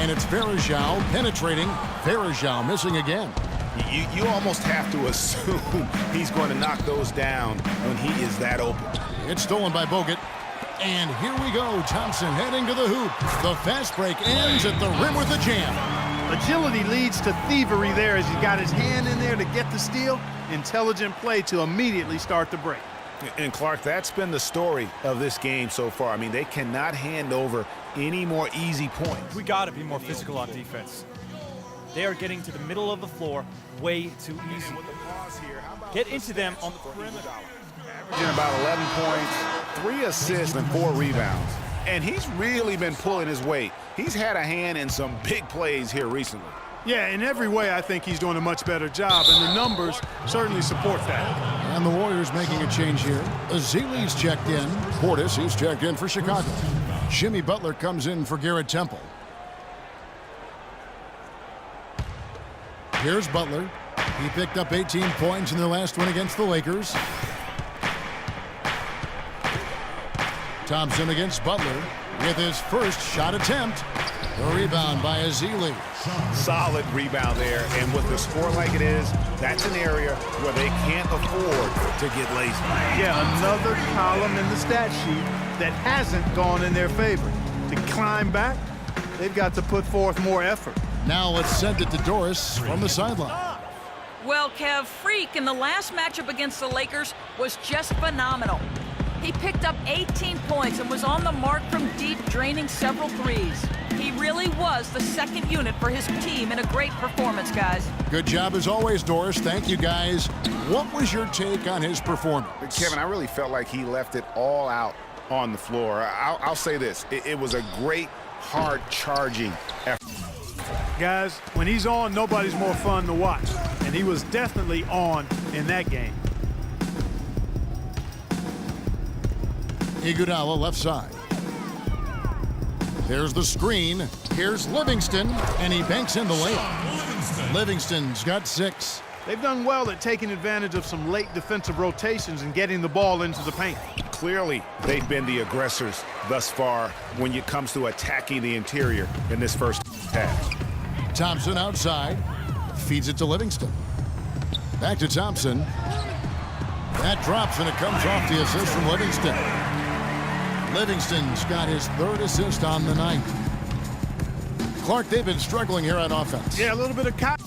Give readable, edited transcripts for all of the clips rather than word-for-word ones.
And it's Varejao penetrating. Varejao missing again. You almost have to assume he's going to knock those down when he is that open. It's stolen by Bogut. And here we go. Thompson heading to the hoop. The fast break ends at the rim with a jam. Agility leads to thievery there as he got his hand in there to get the steal. Intelligent play to immediately start the break. And Clark, that's been the story of this game so far. I mean, they cannot hand over any more easy points. We got to be more physical on defense. They are getting to the middle of the floor way too easy. Get into them on the perimeter. Averaging about 11 points, 3 assists, and 4 rebounds. And he's really been pulling his weight. He's had a hand in some big plays here recently. Yeah, in every way, I think he's doing a much better job, and the numbers certainly support that. And the Warriors making a change here. Ezeli's checked in. Portis is checked in for Chicago. Jimmy Butler comes in for Garrett Temple. Here's Butler. He picked up 18 points in their last one against the Lakers. Thompson against Butler with his first shot attempt. The rebound by Ezeli. Solid rebound there, and with the score like it is, that's an area where they can't afford to get lazy. Yeah, another column in the stat sheet that hasn't gone in their favor. To climb back, they've got to put forth more effort. Now let's send it to Doris from the sideline. Well, Kev, Freak in the last matchup against the Lakers was just phenomenal. He picked up 18 points and was on the mark from deep, draining several threes. He really was the second unit for his team in a great performance, guys. Good job as always, Doris. Thank you, guys. What was your take on his performance? Kevin, I really felt like he left it all out on the floor. I'll say this. It was a great, hard charging effort. Guys, when he's on, nobody's more fun to watch. And he was definitely on in that game. Iguodala left side. There's the screen. Here's Livingston, and he banks in the layup. Livingston's got 6. They've done well at taking advantage of some late defensive rotations and getting the ball into the paint. Clearly, they've been the aggressors thus far when it comes to attacking the interior in this first half. Thompson outside. Feeds it to Livingston. Back to Thompson. That drops, and it comes off the assist from Livingston. Livingston's got his 3rd assist on the night. Clark, they've been struggling here on offense. Yeah, a little bit of cotton.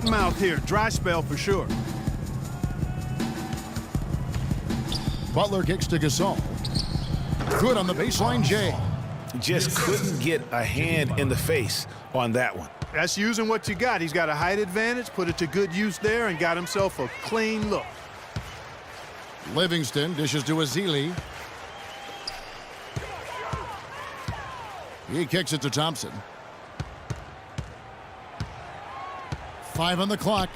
Mouth here, dry spell for sure. Butler kicks to Gasol. Good on the baseline, Jay. Just couldn't get a hand in the face on that one. That's using what you got. He's got a height advantage, put it to good use there, and got himself a clean look. Livingston dishes to Ezeli. He kicks it to Thompson. 5 on the clock.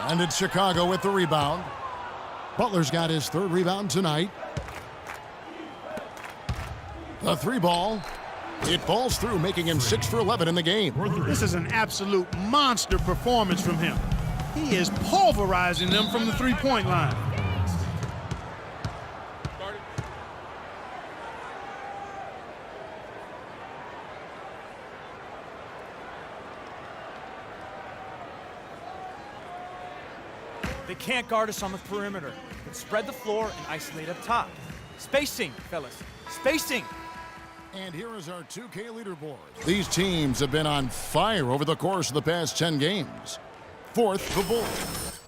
And it's Chicago with the rebound. Butler's got his 3rd rebound tonight. The 3 ball. It falls through, making him 6 for 11 in the game. This is an absolute monster performance from him. He is pulverizing them from the 3-point line. They can't guard us on the perimeter. But spread the floor and isolate up top. Spacing, fellas. Spacing. And here is our 2K leaderboard. These teams have been on fire over the course of the past 10 games. 4th, the Bulls.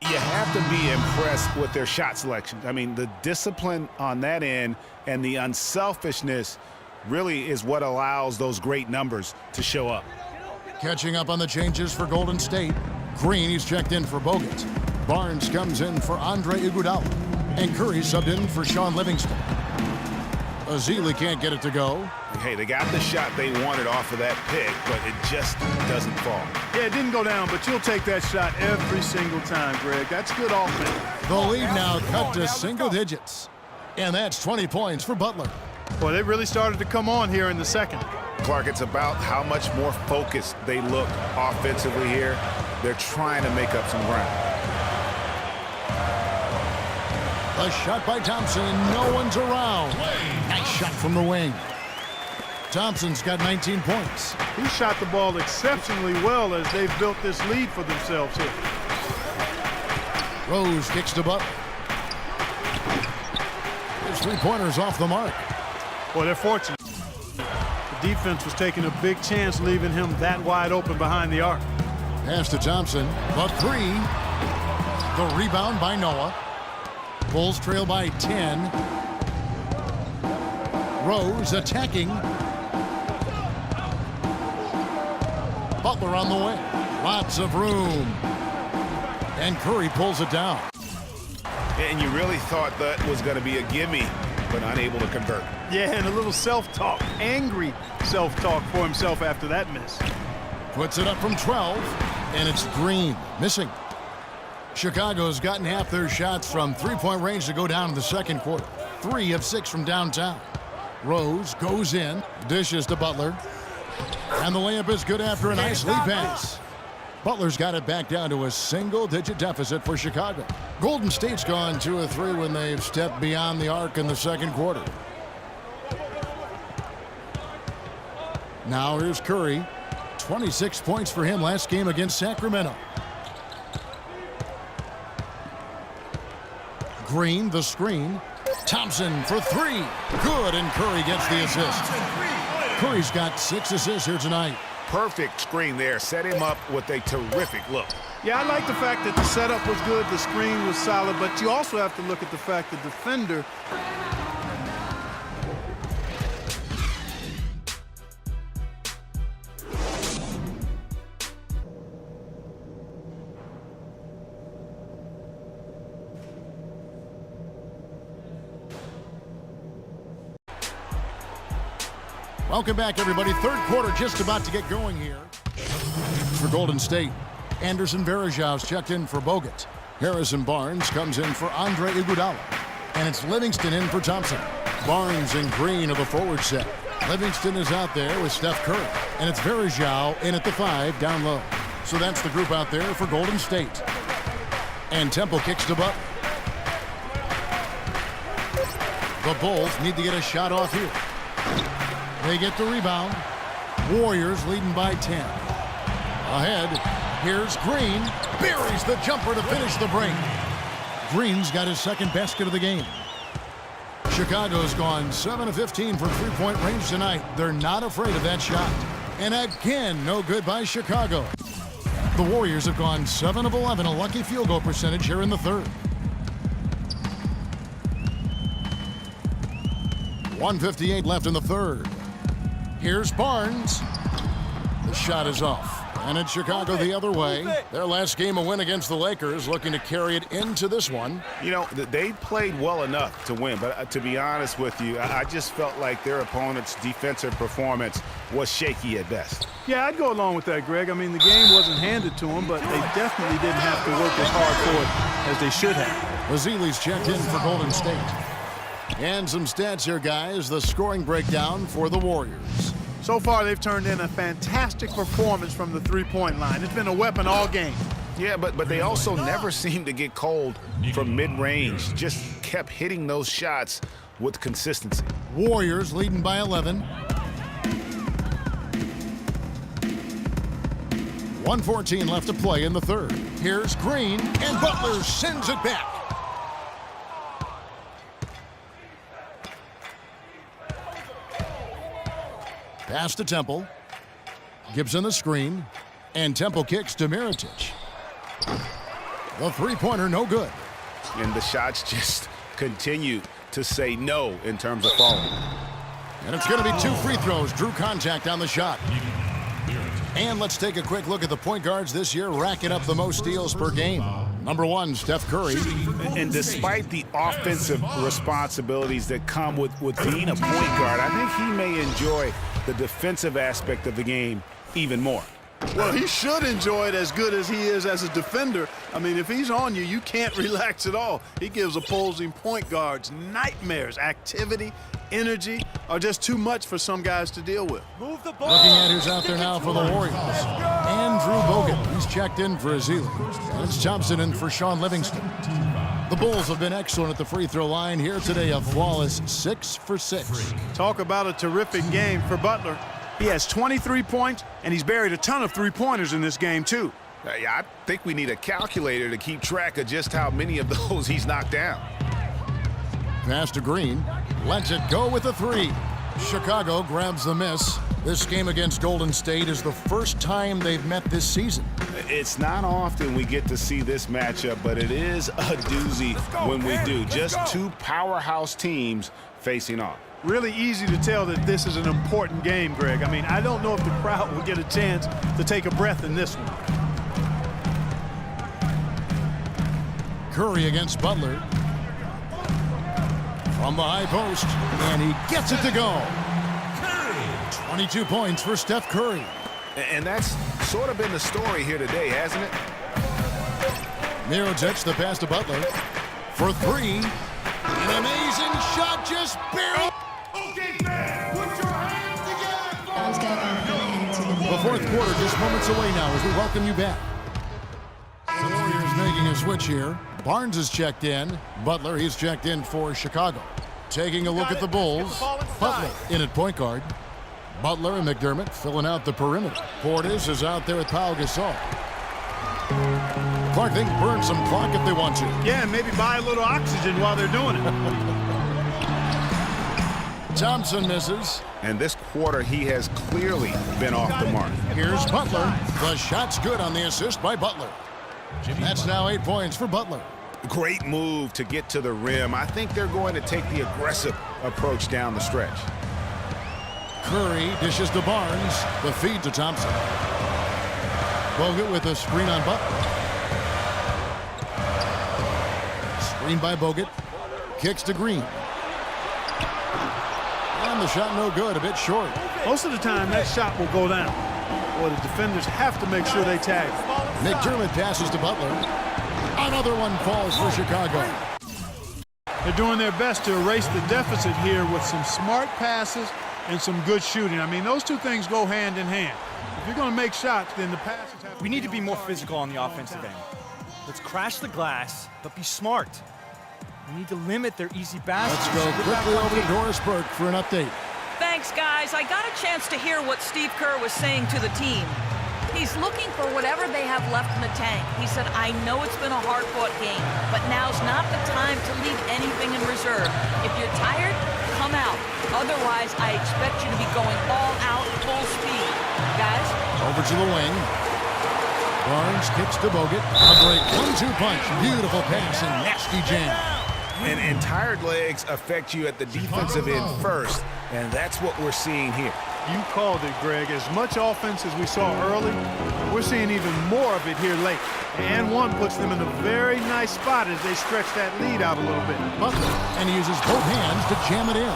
You have to be impressed with their shot selection. I mean, the discipline on that end and the unselfishness really is what allows those great numbers to show up. Catching up on the changes for Golden State. Green, he's checked in for Bogut. Barnes comes in for Andre Iguodala. And Curry subbed in for Sean Livingston. Ezeli can't get it to go. Hey, they got the shot they wanted off of that pick, but it just doesn't fall. Yeah, it didn't go down, but you'll take that shot every single time, Greg. That's good offense. The lead now cut to single digits. And that's 20 points for Butler. Boy, they really started to come on here in the second. Clark, it's about how much more focused they look offensively here. They're trying to make up some ground. A shot by Thompson, and no one's around. Nice shot from the wing. Thompson's got 19 points. He shot the ball exceptionally well as they've built this lead for themselves here. Rose kicks to Butler. His three-pointer's off the mark. Boy, they're fortunate. The defense was taking a big chance leaving him that wide open behind the arc. Pass to Thompson, but three. The rebound by Noah. Bulls trail by 10. Rose attacking. Butler on the way. Lots of room. And Curry pulls it down. And you really thought that was going to be a gimme, but unable to convert. Yeah, and a little self-talk, angry self-talk for himself after that miss. Puts it up from 12, and it's Green missing. Chicago's gotten half their shots from three-point range to go down in the second quarter. 3 of 6 from downtown. Rose goes in, dishes to Butler, and the layup is good after a nice lead pass. Butler's got it back down to a single-digit deficit for Chicago. Golden State's gone 2 of 3 when they've stepped beyond the arc in the second quarter. Now here's Curry. 26 points for him last game against Sacramento. Green, the screen. Thompson for 3. Good, and Curry gets the assist. Curry's got 6 assists here tonight. Perfect screen there. Set him up with a terrific look. Yeah, I like the fact that the setup was good, the screen was solid, but you also have to look at the fact the defender. Welcome back, everybody. Third quarter just about to get going here. For Golden State, Anderson Varejão's checked in for Bogut. Harrison Barnes comes in for Andre Iguodala. And it's Livingston in for Thompson. Barnes and Green are the forward set. Livingston is out there with Steph Curry. And it's Varejão in at the 5 down low. So that's the group out there for Golden State. And Temple kicks to Butler. The Bulls need to get a shot off here. They get the rebound. Warriors leading by 10. Ahead, here's Green. Buries the jumper to finish the break. Green's got his second basket of the game. Chicago's gone 7 of 15 from three-point range tonight. They're not afraid of that shot. And again, no good by Chicago. The Warriors have gone 7 of 11, a lucky field goal percentage here in the third. 1:58 left in the third. Here's Barnes. The shot is off. And it's Chicago the other way. Their last game a win against the Lakers, looking to carry it into this one. You know, they played well enough to win, but to be honest with you, I just felt like their opponent's defensive performance was shaky at best. Yeah, I'd go along with that, Greg. I mean, the game wasn't handed to them, but they definitely didn't have to work as hard for it as they should have. Vassili's checked in for Golden State. And some stats here, guys. The scoring breakdown for the Warriors. So far, they've turned in a fantastic performance from the three-point line. It's been a weapon all game. Yeah, but they also never seem to get cold from mid-range. Just kept hitting those shots with consistency. Warriors leading by 11. 1:14 left to play in the third. Here's Green, and Butler sends it back. Pass to Temple. Gibson the screen. And Temple kicks to Mirotic. The three-pointer no good. And the shots just continue to say no in terms of falling. And it's going to be 2 free throws. Drew contact on the shot. And let's take a quick look at the point guards this year, racking up the most steals per game. Number 1, Steph Curry. And despite the offensive responsibilities that come with being a point guard, I think he may enjoy the defensive aspect of the game even more. Well, he should enjoy it as good as he is as a defender. I mean, if he's on you, you can't relax at all. He gives opposing point guards nightmares. Activity, energy are just too much for some guys to deal with. Move the ball. Looking at who's out there now for the Warriors. Andrew Bogut. He's checked in for Azili. And it's Thompson in for Sean Livingston. The Bulls have been excellent at the free throw line here today, a flawless 6 for 6. Talk about a terrific game for Butler. He has 23 points, and he's buried a ton of three-pointers in this game, too. I think we need a calculator to keep track of just how many of those he's knocked down. Pass to Green. Lets it go with a 3. Chicago grabs the miss. This game against Golden State is the first time they've met this season. It's not often we get to see this matchup, but it is a doozy when we do. Just two powerhouse teams facing off. Really easy to tell that this is an important game, Greg. I mean, I don't know if the crowd will get a chance to take a breath in this one. Curry against Butler. From the high post, and he gets it to go. 22 points for Steph Curry. And that's sort of been the story here today, hasn't it? Mirotic, the pass to Butler. For 3. An amazing shot, just barely. The fourth quarter just moments away now as we welcome you back. The Warriors making a switch here. Barnes is checked in. Butler, he's checked in for Chicago. Taking a look at the Bulls. Butler in at point guard. Butler and McDermott filling out the perimeter. Portis is out there with Pau Gasol. Clark, they can burn some clock if they want to. Yeah, and maybe buy a little oxygen while they're doing it. Thompson misses. And this quarter, he has clearly been off the mark. Here's Butler. The shot's good on the assist by Butler. That's now 8 points for Butler. Great move to get to the rim. I think they're going to take the aggressive approach down the stretch. Curry dishes to Barnes. The feed to Thompson. Bogut with a screen on Butler. Screen by Bogut. Kicks to Green. And the shot no good, a bit short. Most of the time, that shot will go down. Well, the defenders have to make sure they tag. McDermott passes to Butler. Another one falls for Chicago. They're doing their best to erase the deficit here with some smart passes and some good shooting. I mean, those two things go hand in hand. If you're going to make shots, then the passes have to... We need to be more physical on the offensive end. Let's crash the glass, but be smart. We need to limit their easy baskets. Let's go quickly over to Doris Burke for an update. Thanks, guys. I got a chance to hear what Steve Kerr was saying to the team. He's looking for whatever they have left in the tank. He said, I know it's been a hard-fought game, but now's not the time to leave anything in reserve. If you're tired, come out. Otherwise, I expect you to be going all out, full speed. Guys? Over to the wing. Barnes kicks to Bogut. A great 1-2 punch. Beautiful pass and nasty jam. And tired legs affect you at the defensive end first, and that's what we're seeing here. You called it, Greg. As much offense as we saw early, we're seeing even more of it here late. And one puts them in a very nice spot as they stretch that lead out a little bit. Butler, and he uses both hands to jam it in.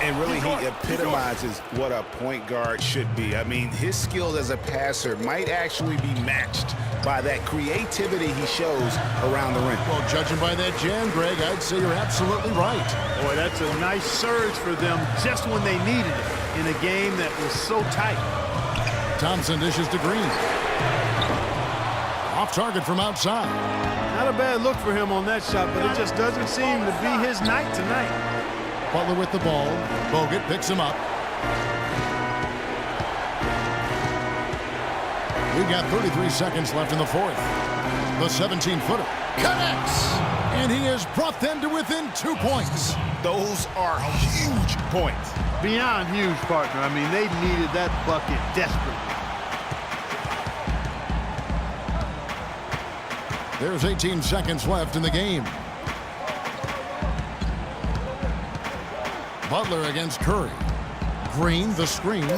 And really, he epitomizes what a point guard should be. I mean, his skills as a passer might actually be matched by that creativity he shows around the rim. Well, judging by that jam, Greg, I'd say you're absolutely right. Boy, that's a nice surge for them just when they needed it in a game that was so tight. Thompson dishes to Green. Off target from outside. Not a bad look for him on that shot, but it just doesn't seem to be his night tonight. Butler with the ball. Bogut picks him up. We've got 33 seconds left in the fourth. The 17-footer connects, and he has brought them to within 2 points. Those are huge points. Beyond huge, partner. I mean, they needed that bucket desperately. There's 18 seconds left in the game. Butler against Curry. Green, the screen.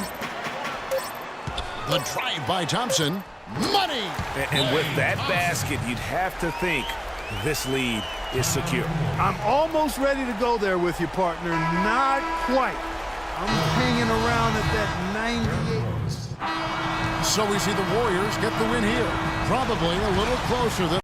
The drive by Thompson. Money! And with that basket, you'd have to think this lead is secure. I'm almost ready to go there with you, partner. Not quite. I'm hanging around at that 98. So we see the Warriors get the win here. Probably a little closer than